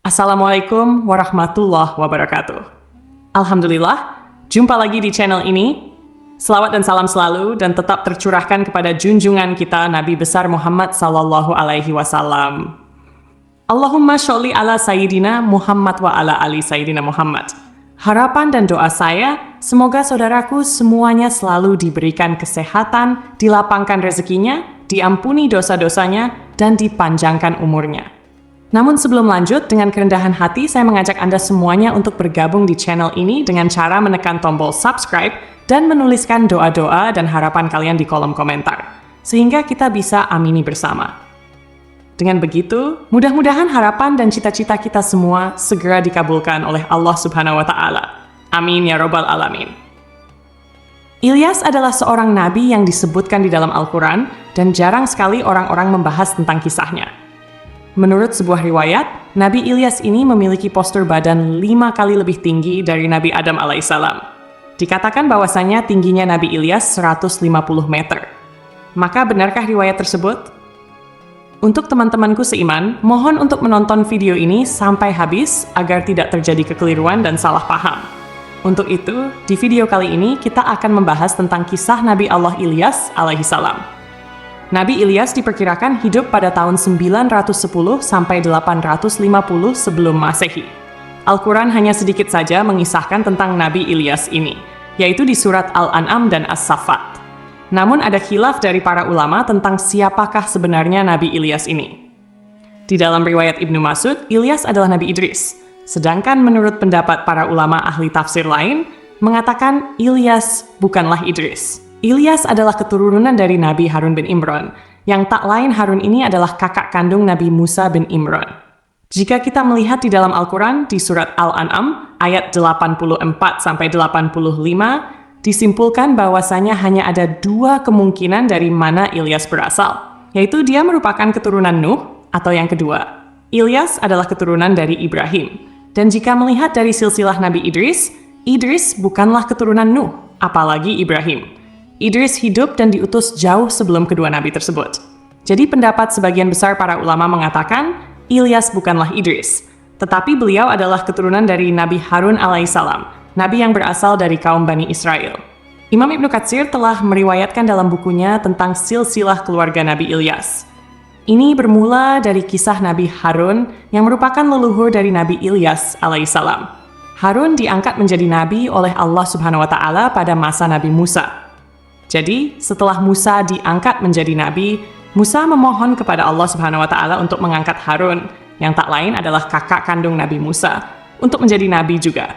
Assalamualaikum warahmatullahi wabarakatuh. Alhamdulillah, jumpa lagi di channel ini. Selawat dan salam selalu dan tetap tercurahkan kepada junjungan kita Nabi besar Muhammad sallallahu alaihi wasallam. Allahumma sholli ala Sayyidina Muhammad wa ala ali Sayyidina Muhammad. Harapan dan doa saya, semoga saudaraku semuanya selalu diberikan kesehatan, dilapangkan rezekinya, diampuni dosa-dosanya, dan dipanjangkan umurnya. Namun sebelum lanjut, dengan kerendahan hati saya mengajak Anda semuanya untuk bergabung di channel ini dengan cara menekan tombol subscribe dan menuliskan doa-doa dan harapan kalian di kolom komentar, sehingga kita bisa amini bersama. Dengan begitu, mudah-mudahan harapan dan cita-cita kita semua segera dikabulkan oleh Allah Subhanahu wa Ta'ala. Amin ya Rabbal Alamin. Ilyas adalah seorang nabi yang disebutkan di dalam Al-Quran dan jarang sekali orang-orang membahas tentang kisahnya. Menurut sebuah riwayat, Nabi Ilyas ini memiliki postur badan 5 kali lebih tinggi dari Nabi Adam alaihissalam. Dikatakan bahwasanya tingginya Nabi Ilyas 150 meter. Maka benarkah riwayat tersebut? Untuk teman-temanku seiman, mohon untuk menonton video ini sampai habis agar tidak terjadi kekeliruan dan salah paham. Untuk itu, di video kali ini kita akan membahas tentang kisah Nabi Allah Ilyas alaihissalam. Nabi Ilyas diperkirakan hidup pada tahun 910 sampai 850 sebelum Masehi. Al-Quran hanya sedikit saja mengisahkan tentang Nabi Ilyas ini, yaitu di surat Al-An'am dan As-Saffat. Namun ada khilaf dari para ulama tentang siapakah sebenarnya Nabi Ilyas ini. Di dalam riwayat Ibnu Mas'ud, Ilyas adalah Nabi Idris. Sedangkan menurut pendapat para ulama ahli tafsir lain, mengatakan Ilyas bukanlah Idris. Ilyas adalah keturunan dari Nabi Harun bin Imran, yang tak lain Harun ini adalah kakak kandung Nabi Musa bin Imran. Jika kita melihat di dalam Al-Quran, di surat Al-An'am, ayat 84-85, disimpulkan bahwasanya hanya ada 2 kemungkinan dari mana Ilyas berasal, yaitu dia merupakan keturunan Nuh, atau yang kedua, Ilyas adalah keturunan dari Ibrahim. Dan jika melihat dari silsilah Nabi Idris, Idris bukanlah keturunan Nuh, apalagi Ibrahim. Idris hidup dan diutus jauh sebelum kedua nabi tersebut. Jadi pendapat sebagian besar para ulama mengatakan Ilyas bukanlah Idris, tetapi beliau adalah keturunan dari Nabi Harun alaihissalam, nabi yang berasal dari kaum Bani Israel. Imam Ibnu Katsir telah meriwayatkan dalam bukunya tentang silsilah keluarga Nabi Ilyas. Ini bermula dari kisah Nabi Harun yang merupakan leluhur dari Nabi Ilyas alaihissalam. Harun diangkat menjadi nabi oleh Allah Subhanahu wa Ta'ala pada masa Nabi Musa. Jadi, setelah Musa diangkat menjadi nabi, Musa memohon kepada Allah Subhanahu wa Ta'ala untuk mengangkat Harun, yang tak lain adalah kakak kandung Nabi Musa, untuk menjadi nabi juga.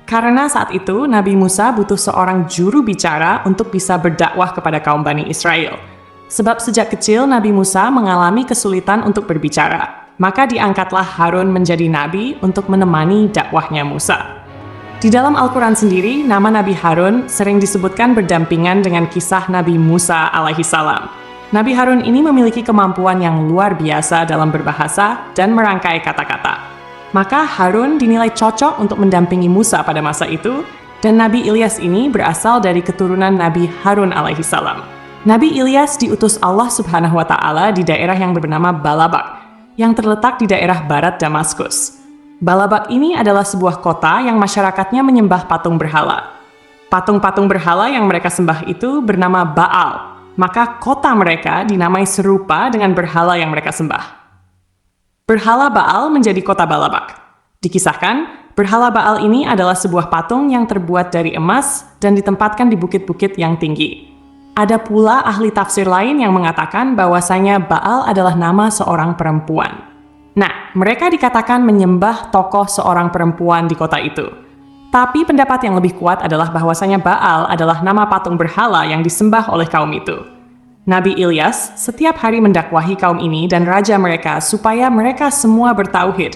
Karena saat itu Nabi Musa butuh seorang juru bicara untuk bisa berdakwah kepada kaum Bani Israel. Sebab sejak kecil Nabi Musa mengalami kesulitan untuk berbicara, maka diangkatlah Harun menjadi nabi untuk menemani dakwahnya Musa. Di dalam Al-Quran sendiri, nama Nabi Harun sering disebutkan berdampingan dengan kisah Nabi Musa alaihissalam. Nabi Harun ini memiliki kemampuan yang luar biasa dalam berbahasa dan merangkai kata-kata. Maka Harun dinilai cocok untuk mendampingi Musa pada masa itu, dan Nabi Ilyas ini berasal dari keturunan Nabi Harun alaihissalam. Nabi Ilyas diutus Allah Subhanahu wa Ta'ala di daerah yang bernama Balabak, yang terletak di daerah barat Damaskus. Balabak ini adalah sebuah kota yang masyarakatnya menyembah patung berhala. Patung-patung berhala yang mereka sembah itu bernama Baal, maka kota mereka dinamai serupa dengan berhala yang mereka sembah. Berhala Baal menjadi kota Balabak. Dikisahkan, berhala Baal ini adalah sebuah patung yang terbuat dari emas dan ditempatkan di bukit-bukit yang tinggi. Ada pula ahli tafsir lain yang mengatakan bahwasanya Baal adalah nama seorang perempuan. Nah, mereka dikatakan menyembah tokoh seorang perempuan di kota itu. Tapi pendapat yang lebih kuat adalah bahwasanya Baal adalah nama patung berhala yang disembah oleh kaum itu. Nabi Ilyas setiap hari mendakwahi kaum ini dan raja mereka supaya mereka semua bertauhid,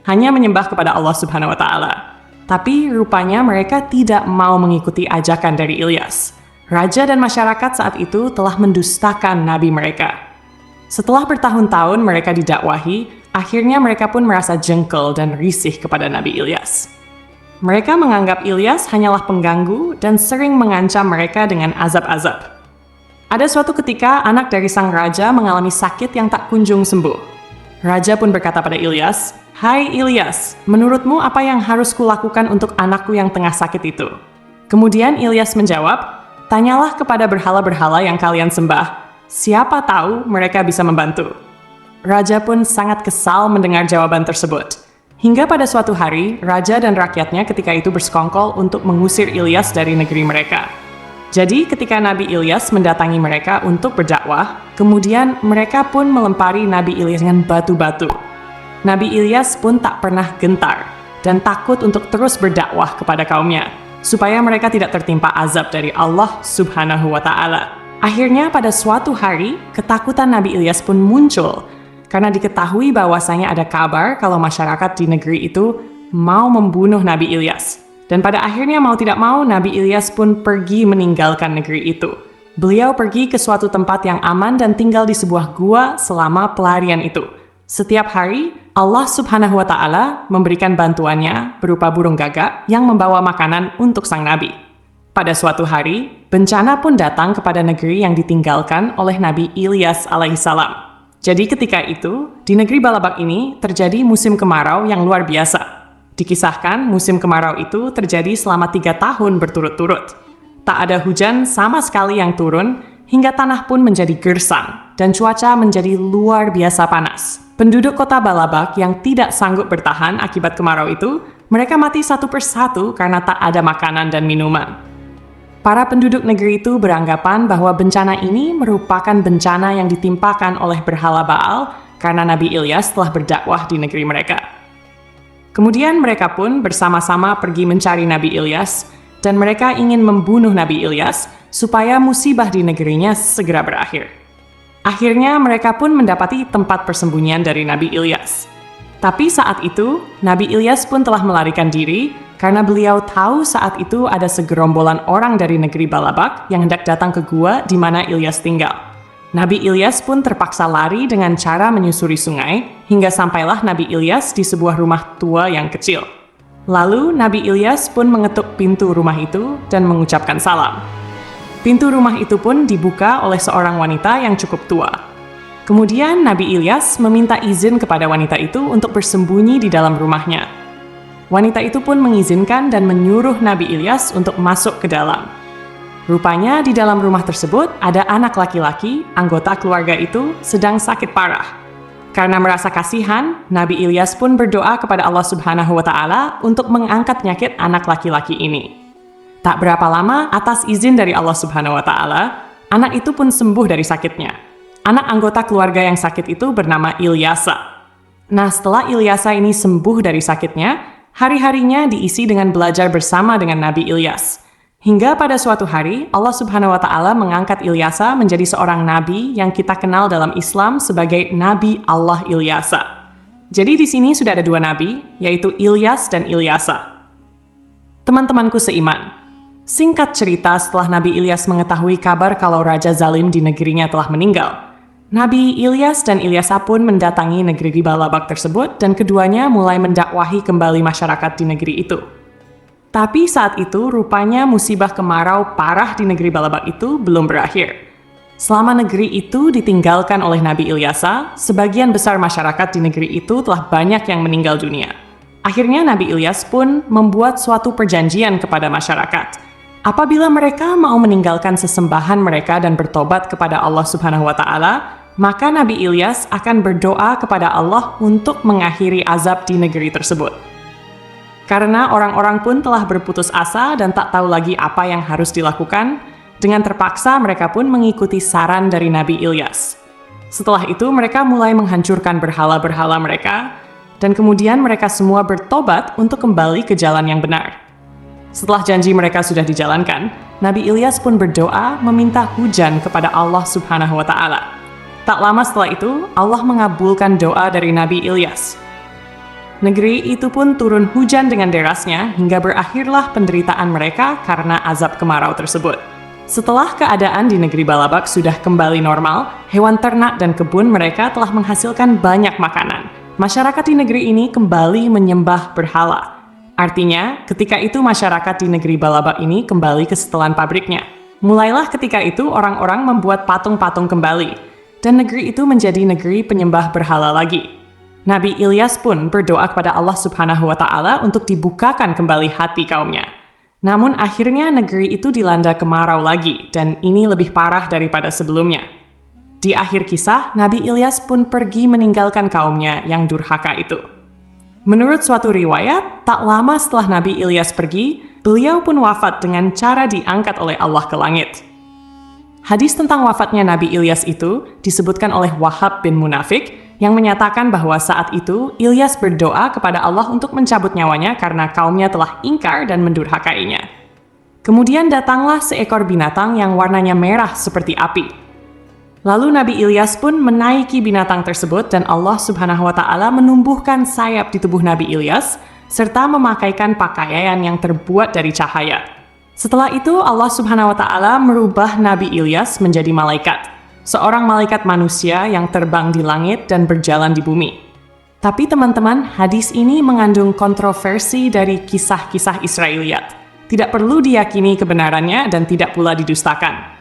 hanya menyembah kepada Allah Subhanahu wa Ta'ala. Tapi rupanya mereka tidak mau mengikuti ajakan dari Ilyas. Raja dan masyarakat saat itu telah mendustakan nabi mereka. Setelah bertahun-tahun mereka didakwahi, akhirnya mereka pun merasa jengkel dan risih kepada Nabi Ilyas. Mereka menganggap Ilyas hanyalah pengganggu dan sering mengancam mereka dengan azab-azab. Ada suatu ketika anak dari sang raja mengalami sakit yang tak kunjung sembuh. Raja pun berkata pada Ilyas, "Hai Ilyas, menurutmu apa yang harus kulakukan untuk anakku yang tengah sakit itu?" Kemudian Ilyas menjawab, "Tanyalah kepada berhala-berhala yang kalian sembah. Siapa tahu mereka bisa membantu." Raja pun sangat kesal mendengar jawaban tersebut. Hingga pada suatu hari, raja dan rakyatnya ketika itu bersekongkol untuk mengusir Ilyas dari negeri mereka. Jadi ketika Nabi Ilyas mendatangi mereka untuk berdakwah, kemudian mereka pun melempari Nabi Ilyas dengan batu-batu. Nabi Ilyas pun tak pernah gentar dan takut untuk terus berdakwah kepada kaumnya, supaya mereka tidak tertimpa azab dari Allah Subhanahu wa Ta'ala. Akhirnya pada suatu hari, ketakutan Nabi Ilyas pun muncul, karena diketahui bahwasanya ada kabar kalau masyarakat di negeri itu mau membunuh Nabi Ilyas. Dan pada akhirnya mau tidak mau, Nabi Ilyas pun pergi meninggalkan negeri itu. Beliau pergi ke suatu tempat yang aman dan tinggal di sebuah gua selama pelarian itu. Setiap hari, Allah Subhanahu wa Ta'ala memberikan bantuannya berupa burung gagak yang membawa makanan untuk sang Nabi. Pada suatu hari, bencana pun datang kepada negeri yang ditinggalkan oleh Nabi Ilyas alaihissalam. Jadi ketika itu, di negeri Balabak ini terjadi musim kemarau yang luar biasa. Dikisahkan musim kemarau itu terjadi selama 3 tahun berturut-turut. Tak ada hujan sama sekali yang turun, hingga tanah pun menjadi gersang, dan cuaca menjadi luar biasa panas. Penduduk kota Balabak yang tidak sanggup bertahan akibat kemarau itu, mereka mati satu persatu karena tak ada makanan dan minuman. Para penduduk negeri itu beranggapan bahwa bencana ini merupakan bencana yang ditimpakan oleh berhala Baal karena Nabi Ilyas telah berdakwah di negeri mereka. Kemudian mereka pun bersama-sama pergi mencari Nabi Ilyas, dan mereka ingin membunuh Nabi Ilyas supaya musibah di negerinya segera berakhir. Akhirnya mereka pun mendapati tempat persembunyian dari Nabi Ilyas. Tapi saat itu, Nabi Ilyas pun telah melarikan diri karena beliau tahu saat itu ada segerombolan orang dari negeri Balabak yang hendak datang ke gua di mana Ilyas tinggal. Nabi Ilyas pun terpaksa lari dengan cara menyusuri sungai, hingga sampailah Nabi Ilyas di sebuah rumah tua yang kecil. Lalu Nabi Ilyas pun mengetuk pintu rumah itu dan mengucapkan salam. Pintu rumah itu pun dibuka oleh seorang wanita yang cukup tua. Kemudian Nabi Ilyas meminta izin kepada wanita itu untuk bersembunyi di dalam rumahnya. Wanita itu pun mengizinkan dan menyuruh Nabi Ilyas untuk masuk ke dalam. Rupanya di dalam rumah tersebut ada anak laki-laki, anggota keluarga itu, sedang sakit parah. Karena merasa kasihan, Nabi Ilyas pun berdoa kepada Allah Subhanahu wa Ta'ala untuk mengangkat penyakit anak laki-laki ini. Tak berapa lama, atas izin dari Allah Subhanahu wa Ta'ala, anak itu pun sembuh dari sakitnya. Anak anggota keluarga yang sakit itu bernama Ilyasa. Nah, setelah Ilyasa ini sembuh dari sakitnya, hari-harinya diisi dengan belajar bersama dengan Nabi Ilyas. Hingga pada suatu hari, Allah Subhanahu wa Ta'ala mengangkat Ilyasa menjadi seorang nabi yang kita kenal dalam Islam sebagai Nabi Allah Ilyasa. Jadi di sini sudah ada 2 nabi, yaitu Ilyas dan Ilyasa. Teman-temanku seiman, singkat cerita setelah Nabi Ilyas mengetahui kabar kalau Raja Zalim di negerinya telah meninggal, Nabi Ilyas dan Ilyasa pun mendatangi negeri di Balabak tersebut dan keduanya mulai mendakwahi kembali masyarakat di negeri itu. Tapi saat itu rupanya musibah kemarau parah di negeri Balabak itu belum berakhir. Selama negeri itu ditinggalkan oleh Nabi Ilyasa, sebagian besar masyarakat di negeri itu telah banyak yang meninggal dunia. Akhirnya Nabi Ilyas pun membuat suatu perjanjian kepada masyarakat. Apabila mereka mau meninggalkan sesembahan mereka dan bertobat kepada Allah Subhanahu wa Ta'ala, maka Nabi Ilyas akan berdoa kepada Allah untuk mengakhiri azab di negeri tersebut. Karena orang-orang pun telah berputus asa dan tak tahu lagi apa yang harus dilakukan, dengan terpaksa mereka pun mengikuti saran dari Nabi Ilyas. Setelah itu mereka mulai menghancurkan berhala-berhala mereka, dan kemudian mereka semua bertobat untuk kembali ke jalan yang benar. Setelah janji mereka sudah dijalankan, Nabi Ilyas pun berdoa meminta hujan kepada Allah Subhanahu wa Ta'ala. Tak lama setelah itu, Allah mengabulkan doa dari Nabi Ilyas. Negeri itu pun turun hujan dengan derasnya hingga berakhirlah penderitaan mereka karena azab kemarau tersebut. Setelah keadaan di negeri Balabak sudah kembali normal, hewan ternak dan kebun mereka telah menghasilkan banyak makanan. Masyarakat di negeri ini kembali menyembah berhala. Artinya, ketika itu masyarakat di negeri Balabak ini kembali ke setelan pabriknya. Mulailah ketika itu orang-orang membuat patung-patung kembali, dan negeri itu menjadi negeri penyembah berhala lagi. Nabi Ilyas pun berdoa kepada Allah Subhanahu wa Ta'ala untuk dibukakan kembali hati kaumnya. Namun akhirnya negeri itu dilanda kemarau lagi, dan ini lebih parah daripada sebelumnya. Di akhir kisah, Nabi Ilyas pun pergi meninggalkan kaumnya yang durhaka itu. Menurut suatu riwayat, tak lama setelah Nabi Ilyas pergi, beliau pun wafat dengan cara diangkat oleh Allah ke langit. Hadis tentang wafatnya Nabi Ilyas itu disebutkan oleh Wahab bin Munafik yang menyatakan bahwa saat itu Ilyas berdoa kepada Allah untuk mencabut nyawanya karena kaumnya telah ingkar dan mendurhakainya. Kemudian datanglah seekor binatang yang warnanya merah seperti api. Lalu Nabi Ilyas pun menaiki binatang tersebut dan Allah Subhanahu wa Ta'ala menumbuhkan sayap di tubuh Nabi Ilyas serta memakaikan pakaian yang terbuat dari cahaya. Setelah itu Allah Subhanahu wa Ta'ala merubah Nabi Ilyas menjadi malaikat, seorang malaikat manusia yang terbang di langit dan berjalan di bumi. Tapi teman-teman, hadis ini mengandung kontroversi dari kisah-kisah Israiliyat. Tidak perlu diyakini kebenarannya dan tidak pula didustakan.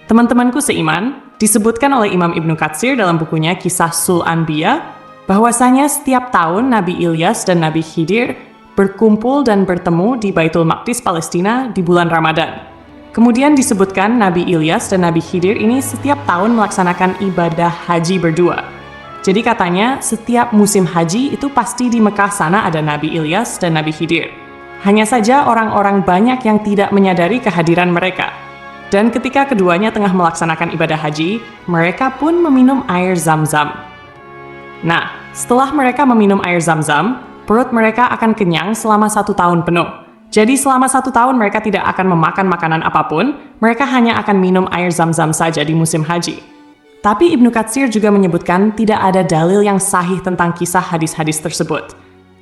Teman-temanku seiman, disebutkan oleh Imam Ibnu Katsir dalam bukunya Kisah Sul Anbiya, bahwasanya setiap tahun Nabi Ilyas dan Nabi Khidir berkumpul dan bertemu di Baitul Maqdis Palestina di bulan Ramadan. Kemudian disebutkan Nabi Ilyas dan Nabi Khidir ini setiap tahun melaksanakan ibadah haji berdua. Jadi katanya setiap musim haji itu pasti di Mekah sana ada Nabi Ilyas dan Nabi Khidir. Hanya saja orang-orang banyak yang tidak menyadari kehadiran mereka. Dan ketika keduanya tengah melaksanakan ibadah haji, mereka pun meminum air Zam-Zam. Nah, setelah mereka meminum air Zam-Zam, perut mereka akan kenyang selama 1 tahun penuh. Jadi selama 1 tahun mereka tidak akan memakan makanan apapun, mereka hanya akan minum air Zam-Zam saja di musim haji. Tapi Ibnu Katsir juga menyebutkan tidak ada dalil yang sahih tentang kisah hadis-hadis tersebut.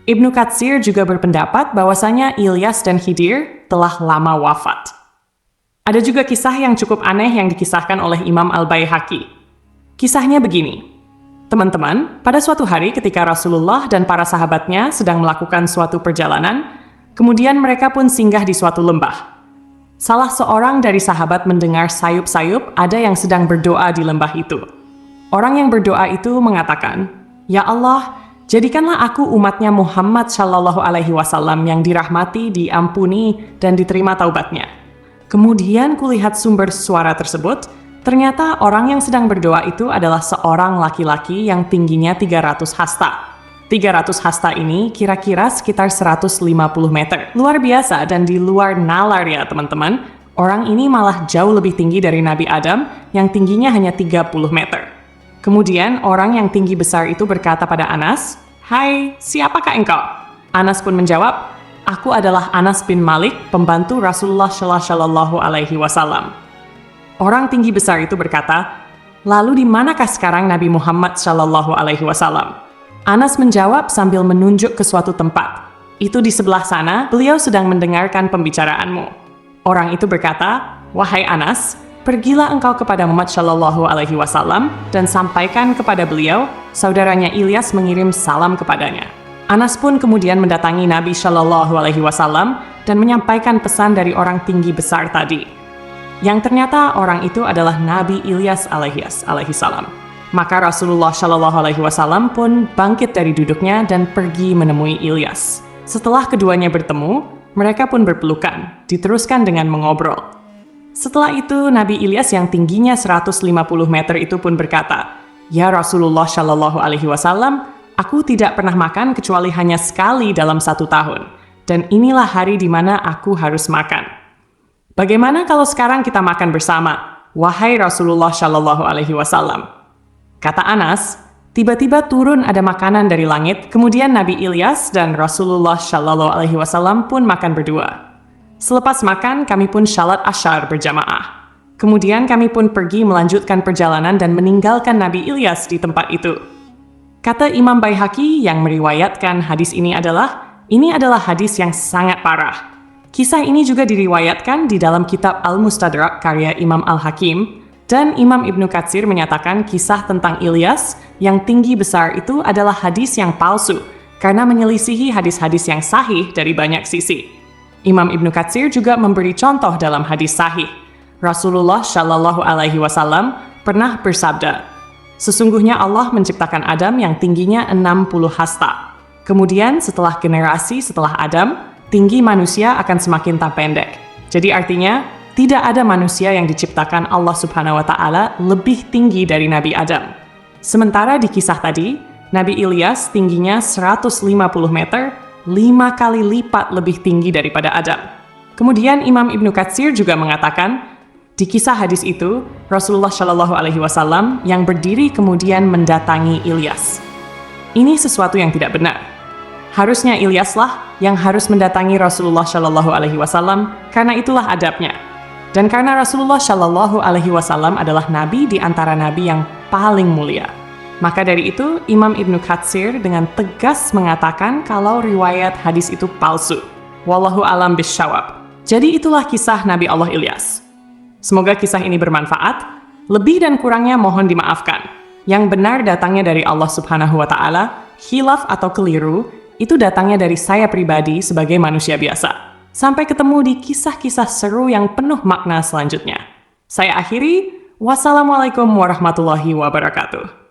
Ibnu Katsir juga berpendapat bahwasanya Ilyas dan Khidir telah lama wafat. Ada juga kisah yang cukup aneh yang dikisahkan oleh Imam Al-Baihaqi. Kisahnya begini. Teman-teman, pada suatu hari ketika Rasulullah dan para sahabatnya sedang melakukan suatu perjalanan, kemudian mereka pun singgah di suatu lembah. Salah seorang dari sahabat mendengar sayup-sayup ada yang sedang berdoa di lembah itu. Orang yang berdoa itu mengatakan, "Ya Allah, jadikanlah aku umatnya Muhammad Shallallahu Alaihi Wasallam yang dirahmati, diampuni, dan diterima taubatnya." Kemudian kulihat sumber suara tersebut. Ternyata orang yang sedang berdoa itu adalah seorang laki-laki yang tingginya 300 hasta. 300 hasta ini kira-kira sekitar 150 meter. Luar biasa dan di luar nalar ya teman-teman. Orang ini malah jauh lebih tinggi dari Nabi Adam yang tingginya hanya 30 meter. Kemudian orang yang tinggi besar itu berkata pada Anas, "Hai, siapakah engkau?" Anas pun menjawab, "Aku adalah Anas bin Malik, pembantu Rasulullah Shallallahu Alaihi Wasallam." Orang tinggi besar itu berkata, "Lalu di manakah sekarang Nabi Muhammad Shallallahu Alaihi Wasallam?" Anas menjawab sambil menunjuk ke suatu tempat. "Itu di sebelah sana, beliau sedang mendengarkan pembicaraanmu." Orang itu berkata, "Wahai Anas, pergilah engkau kepada Muhammad Shallallahu Alaihi Wasallam dan sampaikan kepada beliau, saudaranya Ilyas mengirim salam kepadanya." Anas pun kemudian mendatangi Nabi Shallallahu Alaihi Wasallam dan menyampaikan pesan dari orang tinggi besar tadi. Yang ternyata orang itu adalah Nabi Ilyas alaihi salam. Maka Rasulullah Shallallahu Alaihi Wasallam pun bangkit dari duduknya dan pergi menemui Ilyas. Setelah keduanya bertemu, mereka pun berpelukan, diteruskan dengan mengobrol. Setelah itu Nabi Ilyas yang tingginya 150 meter itu pun berkata, "Ya Rasulullah Shallallahu Alaihi Wasallam, aku tidak pernah makan kecuali hanya sekali dalam 1 tahun. Dan inilah hari di mana aku harus makan. Bagaimana kalau sekarang kita makan bersama, wahai Rasulullah Shallallahu Alaihi Wasallam?" Kata Anas, tiba-tiba turun ada makanan dari langit, kemudian Nabi Ilyas dan Rasulullah Shallallahu Alaihi Wasallam pun makan berdua. Selepas makan, kami pun shalat asyar berjamaah. Kemudian kami pun pergi melanjutkan perjalanan dan meninggalkan Nabi Ilyas di tempat itu. Kata Imam Baihaqi yang meriwayatkan hadis ini adalah hadis yang sangat parah. Kisah ini juga diriwayatkan di dalam kitab Al-Mustadrak karya Imam Al-Hakim, dan Imam Ibnu Katsir menyatakan kisah tentang Ilyas yang tinggi besar itu adalah hadis yang palsu karena menyelisihi hadis-hadis yang sahih dari banyak sisi. Imam Ibnu Katsir juga memberi contoh dalam hadis sahih. Rasulullah Shallallahu Alaihi Wasallam pernah bersabda, Sesungguhnya Allah menciptakan Adam yang tingginya 60 hasta. Kemudian setelah generasi setelah Adam, tinggi manusia akan semakin tak pendek. Jadi artinya, tidak ada manusia yang diciptakan Allah Subhanahu wa Ta'ala lebih tinggi dari Nabi Adam. Sementara di kisah tadi, Nabi Ilyas tingginya 150 meter, 5 kali lipat lebih tinggi daripada Adam. Kemudian Imam Ibnu Katsir juga mengatakan, di kisah hadis itu, Rasulullah Shallallahu Alaihi Wasallam yang berdiri kemudian mendatangi Ilyas. Ini sesuatu yang tidak benar. Harusnya Ilyaslah yang harus mendatangi Rasulullah Shallallahu Alaihi Wasallam karena itulah adabnya. Dan karena Rasulullah Shallallahu Alaihi Wasallam adalah nabi di antara nabi yang paling mulia. Maka dari itu, Imam Ibnu Katsir dengan tegas mengatakan kalau riwayat hadis itu palsu. Wallahu alam bisyawab. Jadi itulah kisah Nabi Allah Ilyas. Semoga kisah ini bermanfaat. Lebih dan kurangnya mohon dimaafkan. Yang benar datangnya dari Allah Subhanahu wa Ta'ala, khilaf atau keliru, itu datangnya dari saya pribadi sebagai manusia biasa. Sampai ketemu di kisah-kisah seru yang penuh makna selanjutnya. Saya akhiri, wassalamualaikum warahmatullahi wabarakatuh.